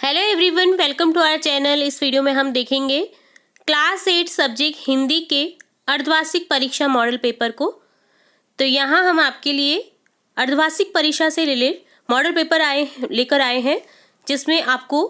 Hello everyone, welcome to our channel. इस video में हम देखेंगे क्लास 8 सब्जेक्ट हिंदी के अर्धवार्षिक परीक्षा मॉडल पेपर को। तो यहाँ हम आपके लिए अर्धवार्षिक परीक्षा से रिलेटेड मॉडल पेपर लेकर आए हैं, जिसमें आपको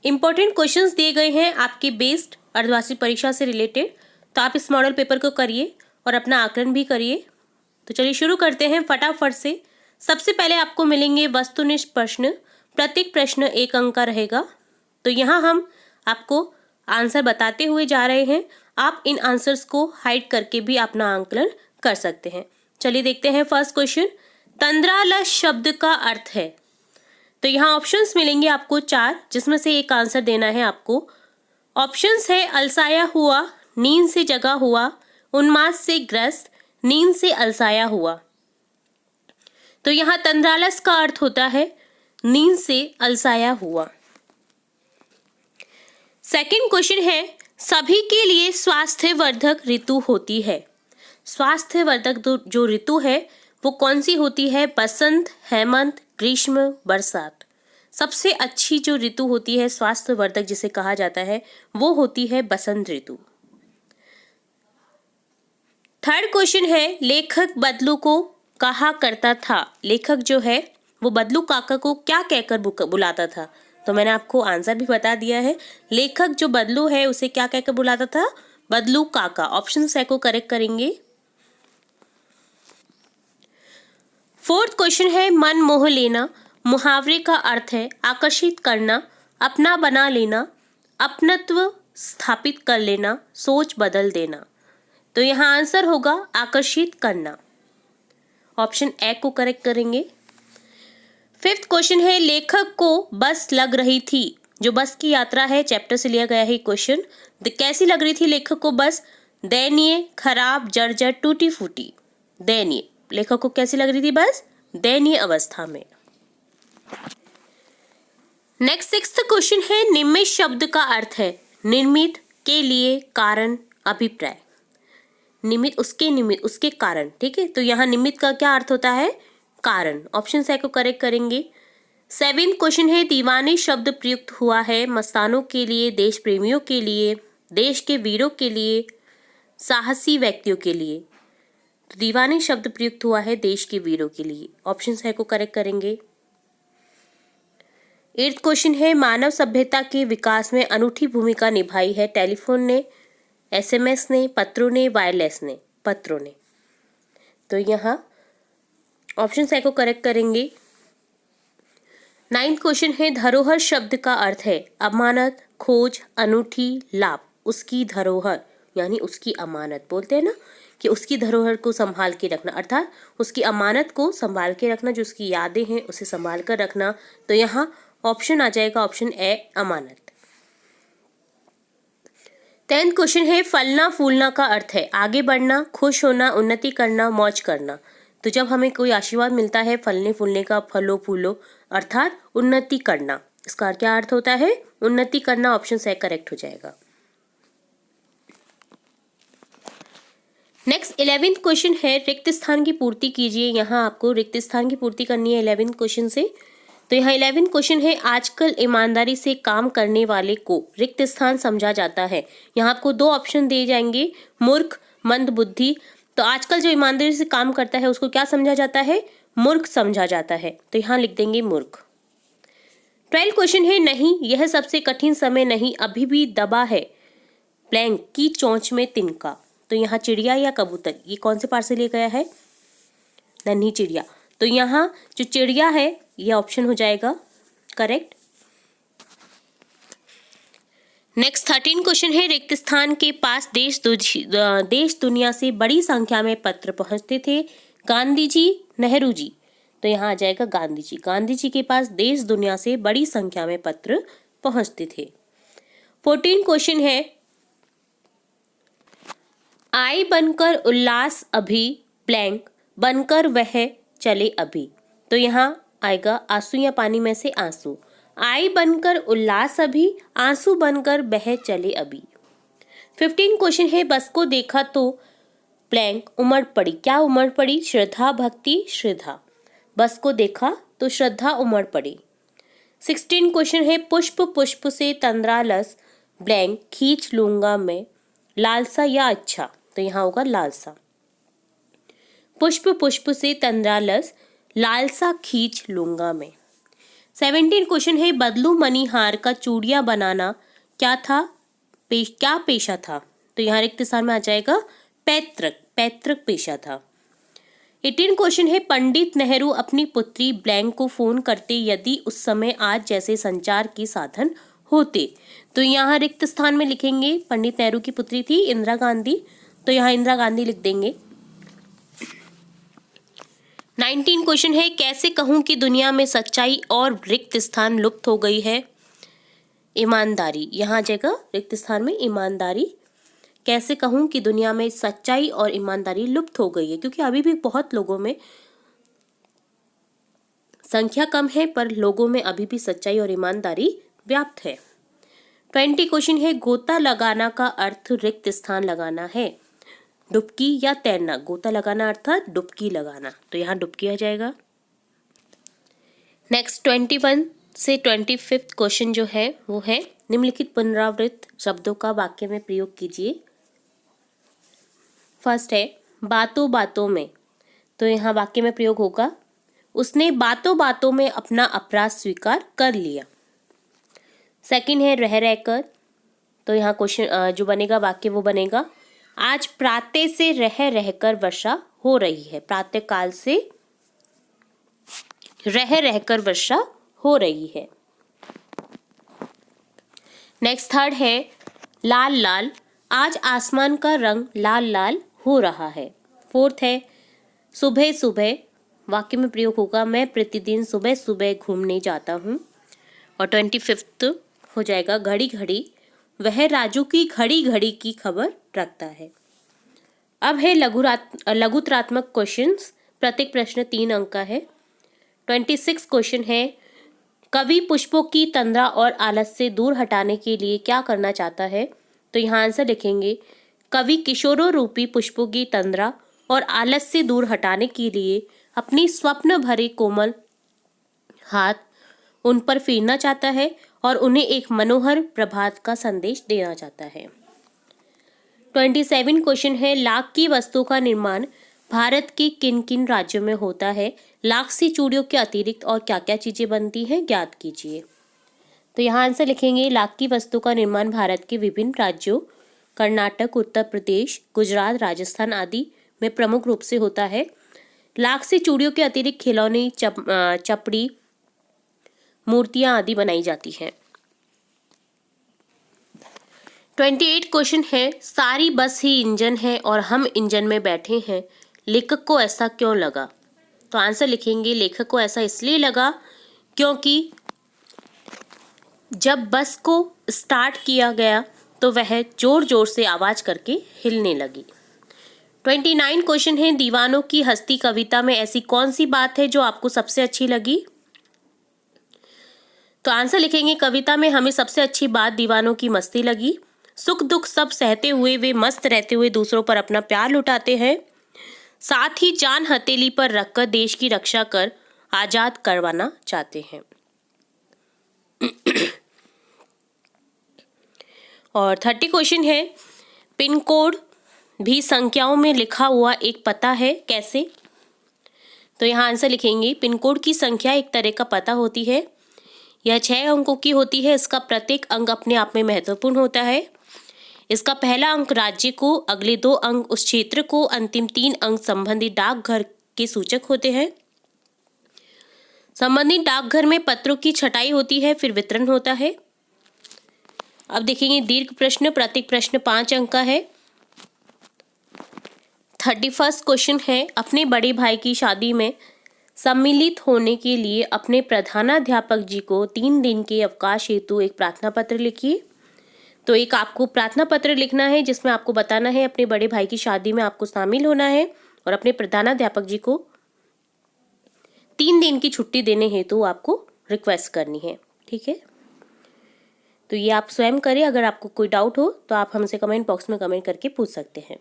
इम्पोर्टेंट क्वेश्चंस दिए गए हैं आपके बेस्ड अर्धवार्षिक परीक्षा से रिलेटेड। तो आप इस मॉडल पेपर को करिए और अपना आकलन भी करिए। तो चलिए शुरू करते हैं फटाफट से। सबसे पहले आपको मिलेंगे वस्तुनिष्ठ प्रश्न। प्रत्येक प्रश्न 1 अंक का रहेगा। तो यहाँ हम आपको आंसर बताते हुए जा रहे हैं। आप इन आंसर्स को हाइड करके भी अपना आंकलन कर सकते हैं। चलिए देखते हैं फर्स्ट क्वेश्चन। तंद्रालस शब्द का अर्थ है। तो यहाँ ऑप्शंस मिलेंगे आपको 4, जिसमें से एक आंसर देना है आपको। ऑप्शंस है अलसाया हुआ, नींद से जगा हुआ, उन्माद से ग्रस्त, नींद से अलसाया हुआ। तो यहाँ तंद्रालस का अर्थ होता है नींद से अलसाया हुआ। सेकंड क्वेश्चन है, सभी के लिए स्वास्थ्यवर्धक ऋतु होती है। स्वास्थ्यवर्धक जो ऋतु है वो कौन सी होती है? बसंत, हेमंत, ग्रीष्म, बरसात। सबसे अच्छी जो ऋतु होती है स्वास्थ्यवर्धक जिसे कहा जाता है वो होती है बसंत ऋतु। थर्ड क्वेश्चन है, लेखक बदलू को कहा करता था। लेखक जो है वो बदलू काका को क्या कहकर बुलाता था? तो मैंने आपको आंसर भी बता दिया है। लेखक जो बदलू है उसे क्या कहकर बुलाता था? बदलू काका। ऑप्शन से को करेक्ट करेंगे। फोर्थ क्वेश्चन है, मन मोह लेना। मुहावरे का अर्थ है आकर्षित करना, अपना बना लेना, अपनत्व स्थापित कर लेना, सोच बदल देना। तो यहाँ आंसर होगा आकर्षित करना। ऑप्शन ए को करेक्ट करेंगे। फिफ्थ क्वेश्चन है, लेखक को बस लग रही थी। जो बस की यात्रा है चैप्टर से लिया गया है क्वेश्चन। कैसी लग रही थी लेखक को बस? दयनीय, खराब, जर्जर, टूटी फूटी। दयनीय। लेखक को कैसी लग रही थी बस? दयनीय अवस्था में। नेक्स्ट सिक्स्थ क्वेश्चन है, निमित्त शब्द का अर्थ है निर्मित, के लिए, कारण, अभिप्राय। निमित्त उसके कारण। ठीक है, तो यहाँ निमित्त का क्या अर्थ होता है? कारण। ऑप्शन से को करेक्ट करेंगे। 7th क्वेश्चन है, दीवाने शब्द प्रयुक्त हुआ है मस्तानों के लिए, देश प्रेमियों के लिए, देश के वीरों के लिए, साहसी व्यक्तियों के लिए। तो दीवाने शब्द प्रयुक्त हुआ है देश के वीरों के लिए। ऑप्शन से को करेक्ट करेंगे। 8th क्वेश्चन है, मानव सभ्यता के विकास में अनूठी भूमिका निभाई है टेलीफोन ने, SMS ने, पत्रों ने, वायरलेस ने। पत्रों ने। तो यहाँ ऑप्शन से को करेक्ट करेंगे। 9th क्वेश्चन है, धरोहर शब्द का अर्थ है अमानत, खोज, अनूठी, लाभ। उसकी धरोहर यानी उसकी अमानत। बोलते हैं ना कि उसकी धरोहर को संभाल के रखना, अर्थात उसकी अमानत को संभाल के रखना, जो उसकी यादें हैं उसे संभाल कर रखना। तो यहाँ ऑप्शन आ जाएगा option A, Amanat. 10th question है, फलना फूलना का अर्थ है आगे बढ़ना, खुश होना, उन्नति करना, मौज करना। तो जब हमें कोई आशीर्वाद मिलता है फलने फूलने का, फलो फूलो, अर्थात उन्नति करना। इसका क्या अर्थ होता है? उन्नति करना। ऑप्शन से करेक्ट हो जाएगा। नेक्स्ट 11th क्वेश्चन है, रिक्त स्थान की पूर्ति कीजिए। यहाँ आपको रिक्त स्थान की पूर्ति करनी है 11th क्वेश्चन से। तो यहाँ 11th क्वेश्चन है, आजकल ईमानदारी से काम करने वाले को रिक्त स्थान समझा जाता है। यहाँ आपको 2 ऑप्शन दिए जाएंगे, मूर्ख, मंद बुद्धि। तो आजकल जो ईमानदारी से काम करता है उसको क्या समझा जाता है? मूर्ख समझा जाता है। तो यहाँ लिख देंगे मूर्ख। 12th क्वेश्चन है, नहीं यह सबसे कठिन समय नहीं, अभी भी दबा है ब्लैंक की चोंच में तिनका। तो यहाँ चिड़िया या कबूतर, ये कौन से पार्ट से लिया गया है? नन्ही चिड़िया। तो यहाँ जो चिड़िया है यह ऑप्शन हो जाएगा करेक्ट। नेक्स्ट 13 क्वेश्चन है, रिक्त स्थान के पास देश दुनिया से बड़ी संख्या में पत्र पहुंचते थे, गांधी जी, नेहरू जी। तो यहाँ आ जाएगा गांधी जी। गांधी जी के पास देश दुनिया से बड़ी संख्या में पत्र पहुंचते थे। 14 क्वेश्चन है, आई बनकर उल्लास अभी ब्लैंक बनकर वह चले अभी। तो यहाँ आएगा आंसू या पानी में से आंसू। आई बनकर उल्लास अभी, आंसू बनकर बह चले अभी। 15 क्वेश्चन है, बस को देखा तो ब्लैंक उमड़ पड़ी। क्या उमड़ पड़ी? श्रद्धा, भक्ति, श्रद्धा। बस को देखा तो श्रद्धा उमड़ पड़ी। 16 क्वेश्चन है पुष्प पुष्प से तंद्रालस ब्लैंक खींच लूंगा मैं, लालसा या अच्छा, तो यहाँ होगा लालसा। पुष्प पुष्प से तंद्रालस लालसा खींच लूंगा मैं। 17 क्वेश्चन है बदलू मणिहार का चूड़ियां बनाना क्या था, क्या पेशा था, तो यहाँ रिक्त स्थान में आ जाएगा पैतृक, पैतृक पेशा था। 18 क्वेश्चन है पंडित नेहरू अपनी पुत्री ब्लैंक को फोन करते यदि उस समय आज जैसे संचार के साधन होते, तो यहाँ रिक्त स्थान में लिखेंगे पंडित नेहरू की पुत्री थी इंदिरा गांधी, तो यहाँ इंदिरा गांधी लिख देंगे। 19 क्वेश्चन है कैसे कहूं कि दुनिया में सच्चाई और रिक्त स्थान लुप्त हो गई है, ईमानदारी, यहाँ आ जाएगा रिक्त स्थान में ईमानदारी। कैसे कहूं कि दुनिया में सच्चाई और ईमानदारी लुप्त हो गई है, क्योंकि अभी भी बहुत लोगों में, संख्या कम है पर लोगों में अभी भी सच्चाई और ईमानदारी व्याप्त है। 20 क्वेश्चन है गोता लगाना का अर्थ रिक्त स्थान लगाना है, डुबकी या तैरना, गोता लगाना अर्थात डुबकी लगाना, तो यहाँ डुबकी आ जाएगा। नेक्स्ट 21 से 25 क्वेश्चन जो है वो है निम्नलिखित पुनरावृत्त शब्दों का वाक्य में प्रयोग कीजिए। फर्स्ट है बातों बातों में, तो यहाँ वाक्य में प्रयोग होगा उसने बातों बातों में अपना अपराध स्वीकार कर लिया। सेकंड है रह रहकर, तो यहाँ क्वेश्चन जो बनेगा वाक्य वो बनेगा आज प्रातः से रह रहकर वर्षा हो रही है, प्रातः काल से रह रहकर वर्षा हो रही है। नेक्स्ट थर्ड है लाल लाल, आज आसमान का रंग लाल लाल हो रहा है। फोर्थ है सुबह सुबह, वाक्य में प्रयोग होगा मैं प्रतिदिन सुबह सुबह घूमने जाता हूँ। और 25 हो जाएगा घड़ी घड़ी, वह राजू की घड़ी घड़ी की खबर रखता है। अब है लघुत्रात्मक क्वेश्चंस, प्रत्येक प्रश्न 3 अंक का है। 26 क्वेश्चन है कवि पुष्पों की तंद्रा और आलस से दूर हटाने के लिए क्या करना चाहता है, तो यहाँ आंसर लिखेंगे कवि किशोरों रूपी पुष्पों की तंद्रा और आलस से दूर हटाने के लिए अपनी स्वप्न भरे कोमल हाथ उन पर फेरना चाहता है और उन्हें एक मनोहर प्रभात का संदेश देना चाहता है। 27 क्वेश्चन है लाख की वस्तु का निर्माण भारत के किन किन राज्यों में होता है, लाख सी चूड़ियों के अतिरिक्त और क्या क्या चीजें बनती हैं ज्ञात कीजिए, तो यहाँ आंसर लिखेंगे लाख की वस्तु का निर्माण भारत के विभिन्न राज्यों कर्नाटक, उत्तर प्रदेश, गुजरात, राजस्थान आदि में प्रमुख रूप से होता है। लाख सी चूड़ियों के अतिरिक्त खिलौने, चपड़ी, मूर्तियां आदि बनाई जाती हैं। 28 क्वेश्चन है सारी बस ही इंजन है और हम इंजन में बैठे हैं, लेखक को ऐसा क्यों लगा, तो आंसर लिखेंगे लेखक को ऐसा इसलिए लगा क्योंकि जब बस को स्टार्ट किया गया तो वह जोर जोर से आवाज करके हिलने लगी। 29 क्वेश्चन है दीवानों की हस्ती कविता में ऐसी कौन सी बात है जो आपको सबसे अच्छी लगी, तो आंसर लिखेंगे कविता में हमें सबसे अच्छी बात दीवानों की मस्ती लगी। सुख दुख सब सहते हुए वे मस्त रहते हुए दूसरों पर अपना प्यार लुटाते हैं, साथ ही जान हथेली पर रखकर देश की रक्षा कर आजाद करवाना चाहते हैं। और 30 क्वेश्चन है पिन कोड भी संख्याओं में लिखा हुआ एक पता है कैसे, तो यहाँ आंसर लिखेंगे पिन कोड की संख्या एक तरह का पता होती है, यह 6 अंकों की होती है, इसका प्रत्येक अंक अपने आप में महत्वपूर्ण होता है। इसका पहला अंक राज्य को, अगले 2 अंक उस क्षेत्र को, अंतिम 3 अंक संबंधित डाकघर के सूचक होते हैं। संबंधित डाकघर में पत्रों की छटाई होती है, फिर वितरण होता है। अब देखेंगे दीर्घ प्रश्न, प्रत्येक प्रश्न 5 अंक का है। 31 क्वेश्चन है अपने बड़े भाई की शादी में सम्मिलित होने के लिए अपने प्रधानाध्यापक जी को 3 दिन के अवकाश हेतु एक प्रार्थना पत्र लिखिए, तो एक आपको प्रार्थना पत्र लिखना है जिसमें आपको बताना है अपने बड़े भाई की शादी में आपको शामिल होना है और अपने प्रधानाध्यापक जी को 3 दिन की छुट्टी देने हेतु आपको रिक्वेस्ट करनी है, ठीक है। तो ये आप स्वयं करें, अगर आपको कोई डाउट हो तो आप हमसे कमेंट बॉक्स में कमेंट करके पूछ सकते हैं।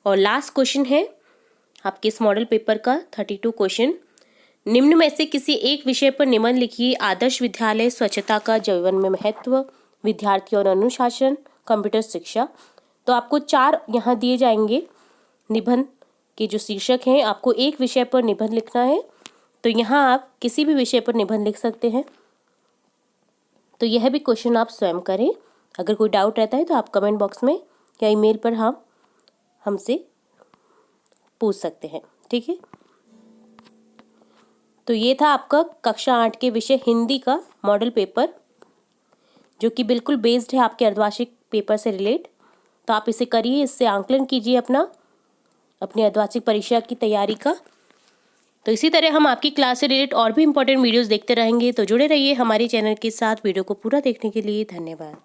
और लास्ट क्वेश्चन है आपके इस मॉडल पेपर का 32 क्वेश्चन, निम्न में से किसी एक विषय पर निबंध लिखिए। आदर्श विद्यालय, स्वच्छता का जीवन में महत्व, विद्यार्थी और अनुशासन, कंप्यूटर शिक्षा। तो आपको 4 यहाँ दिए जाएंगे निबंध के जो शीर्षक हैं। आपको एक विषय पर निबंध लिखना है, तो यहाँ आप किसी भी विषय पर निबंध लिख सकते हैं। तो यह भी क्वेश्चन आप स्वयं करें। अगर कोई डाउट रहता है तो आप कमेंट बॉक्स में या ईमेल पर हमसे पूछ सकते हैं, ठीक है। तो ये था आपका कक्षा 8 के विषय हिंदी का मॉडल पेपर, जो कि बिल्कुल बेस्ड है आपके अर्धवार्षिक पेपर से रिलेट। तो आप इसे करिए, इससे आंकलन कीजिए अपनी अर्धवार्षिक परीक्षा की तैयारी का। तो इसी तरह हम आपकी क्लास से रिलेट और भी इंपॉर्टेंट वीडियोस देखते रहेंगे। तो जुड़े रहिए हमारे चैनल के साथ। वीडियो को पूरा देखने के लिए धन्यवाद।